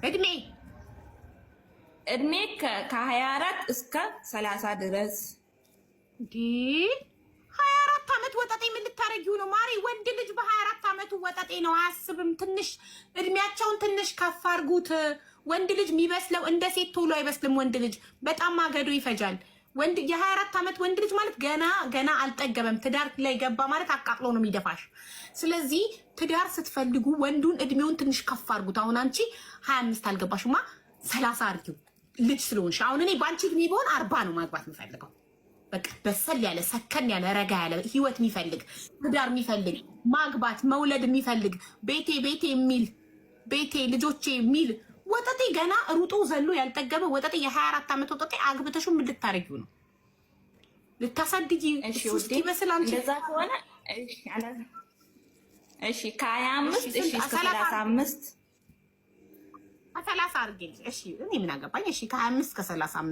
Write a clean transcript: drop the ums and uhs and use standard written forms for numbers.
እድሜ ከ24 እስከ 30 ድረስ። 24 ዓመት ወጠጤ ምን ልታረጊው ነው ማሪ? ወንድ ልጅ በ24 ዓመቱ ወጠጤ ነው አያስብም። ትንሽ እድሜያቸውን ትንሽ ከፍ አድርጉት። ወንድ ልጅ የሚበስለው እንደ ሴት ቶሎ አይበስልም። ወንድ ልጅ በጣም ማገዶ ይፈጃል። ወንድ የ24 ዓመት ወንድ ልጅ ማለት ገና አልጠገበም። ትዳር ላይ ገባ ማለት አቃጥሎ ነው የሚደፋሽ። ስለዚህ ትዳር ስትፈልጉ ወንዱን እድሜውን ትንሽ ከፍ አድርጉት። አሁን አንቺ 25 አልገባሽማ 30 አድርጊው ልጅ ስለሆንሽ። አሁን እኔ በአንቺ እድሜ ቢሆን 40 ነው ማግባት የምፈልገው። በቃ በሰል ያለ ሰከን ያለ ረጋ ያለ ህይወት የሚፈልግ ትዳር የሚፈልግ ማግባት መውለድ የሚፈልግ ቤቴ የሚል ቤቴ ልጆቼ የሚል ወጠጤ ገና ሩጦ ዘሎ ያልጠገበ ወጠጤ የ24 ዓመት ወጠጤ አግብተሽ ምን ልታረጊው ነው? ልታሳድጊ? እሺ ይመስላል እንደዛ ከሆነ እሺ ከ25 እሺ እስከ 35 30 አድርጌ እሺ እኔ ምን አገባኝ? እሺ ከ25 እስከ 35